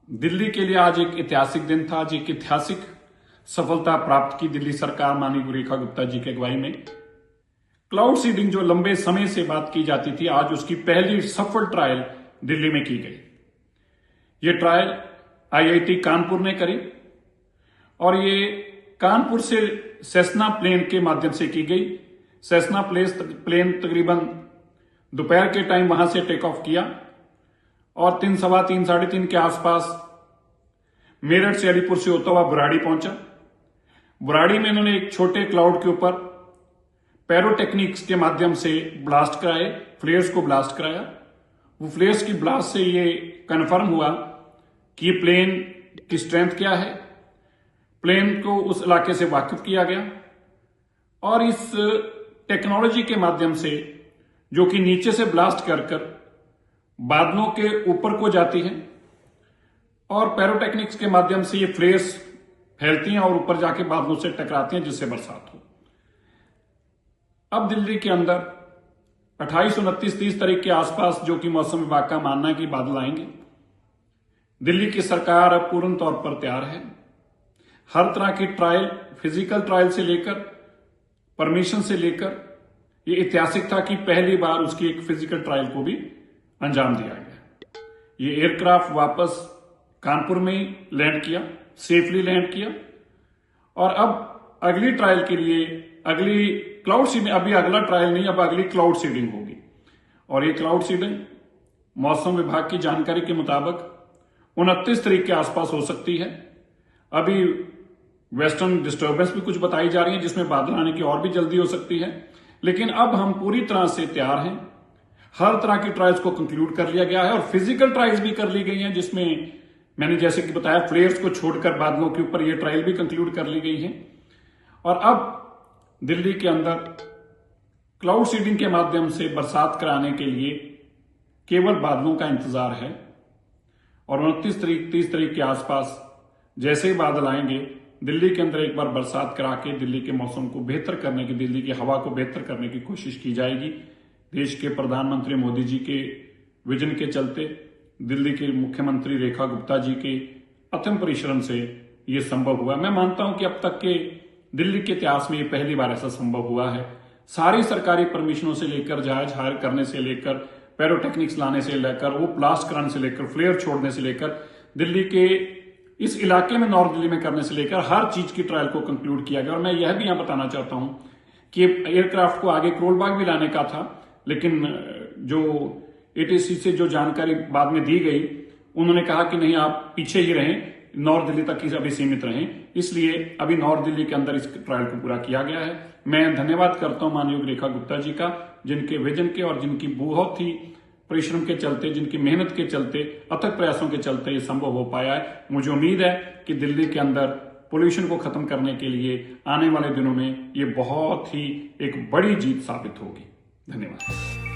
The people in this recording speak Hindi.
दिल्ली के लिए आज एक ऐतिहासिक दिन था। आज एक ऐतिहासिक सफलता प्राप्त की दिल्ली सरकार माननीय रेखा गुप्ता जी की अगुवाई में। क्लाउड सीडिंग जो लंबे समय से बात की जाती थी, आज उसकी पहली सफल ट्रायल दिल्ली में की गई। ये ट्रायल आईआईटी कानपुर ने करी और ये कानपुर से सेस्ना प्लेन के माध्यम से की गई। सेस्ना प्लेन तकरीबन दोपहर के टाइम वहां से टेक ऑफ किया और 3, सवा 3, 3:30 के आसपास मेरठ से अलीपुर से होता हुआ बुराड़ी पहुंचा। बुराड़ी में इन्होंने एक छोटे क्लाउड के ऊपर पैरोटेक्निक्स के माध्यम से ब्लास्ट कराए, फ्लेयर्स को ब्लास्ट कराया। वो फ्लेयर्स की ब्लास्ट से ये कंफर्म हुआ कि ये प्लेन की स्ट्रेंथ क्या है। प्लेन को उस इलाके से वाकिफ किया गया और इस टेक्नोलॉजी के माध्यम से, जो कि नीचे से ब्लास्ट कर बादलों के ऊपर को जाती है और पैरोटेक्निक्स के माध्यम से ये फ्लेयर्स फैलती हैं और ऊपर जाके बादलों से टकराती हैं, जिससे बरसात हो। अब दिल्ली के अंदर 28, 29, 30 तारीख के आसपास, जो कि मौसम विभाग का मानना है कि बादल आएंगे। दिल्ली की सरकार अब पूर्ण तौर पर तैयार है। हर तरह की ट्रायल, फिजिकल ट्रायल से लेकर परमिशन से लेकर, ये ऐतिहासिक था कि पहली बार उसकी एक फिजिकल ट्रायल को भी अंजाम दिया गया। ये एयरक्राफ्ट वापस कानपुर में ही लैंड किया, सेफली लैंड किया और अब अगली ट्रायल के लिए अगली क्लाउड सीडिंग, अभी अगला ट्रायल नहीं, अब अगली क्लाउड सीडिंग होगी। और ये क्लाउड सीडिंग मौसम विभाग की जानकारी के मुताबिक 29 तारीख के आसपास हो सकती है। अभी वेस्टर्न डिस्टर्बेंस भी कुछ बताई जा रही है, जिसमें बादल आने की और भी जल्दी हो सकती है। लेकिन अब हम पूरी तरह से तैयार हैं। हर तरह की ट्रायल्स को कंक्लूड कर लिया गया है और फिजिकल ट्रायल्स भी कर ली गई हैं, जिसमें मैंने जैसे कि बताया फ्लेयर्स को छोड़कर बादलों के ऊपर ये ट्रायल भी कंक्लूड कर ली गई है। और अब दिल्ली के अंदर क्लाउड सीडिंग के माध्यम से बरसात कराने के लिए केवल बादलों का इंतजार है और 29 तारीख, 30 तारीख के आसपास जैसे ही बादल आएंगे, दिल्ली के अंदर एक बार बरसात करा के दिल्ली के मौसम को बेहतर करने की, दिल्ली की हवा को बेहतर करने की कोशिश की जाएगी। देश के प्रधानमंत्री मोदी जी के विजन के चलते, दिल्ली के मुख्यमंत्री रेखा गुप्ता जी के अथम परिश्रम से ये संभव हुआ। मैं मानता हूं कि अब तक के दिल्ली के इतिहास में ये पहली बार ऐसा संभव हुआ है। सारी सरकारी परमिशनों से लेकर, जहाज हायर करने से लेकर, पैरोटेक्निक्स लाने से लेकर, वो ब्लास्ट कराने से लेकर, फ्लेयर छोड़ने से लेकर, दिल्ली के इस इलाके में, नॉर्थ दिल्ली में करने से लेकर, हर चीज की ट्रायल को कंक्लूड किया गया। और मैं यह भी यहां बताना चाहता हूं कि एयरक्राफ्ट को आगे करोलबाग भी लाने का था, लेकिन जो एटीसी से जो जानकारी बाद में दी गई, उन्होंने कहा कि नहीं, आप पीछे ही रहें, नॉर्थ दिल्ली तक ही अभी सीमित रहें। इसलिए अभी नॉर्थ दिल्ली के अंदर इस ट्रायल को पूरा किया गया है। मैं धन्यवाद करता हूं माननीय रेखा गुप्ता जी का, जिनके विजन के और जिनकी बहुत ही परिश्रम के चलते, जिनकी मेहनत के चलते, अथक प्रयासों के चलते ये संभव हो पाया है। मुझे उम्मीद है कि दिल्ली के अंदर पोल्यूशन को खत्म करने के लिए आने वाले दिनों में ये बहुत ही एक बड़ी जीत साबित होगी। धन्यवाद।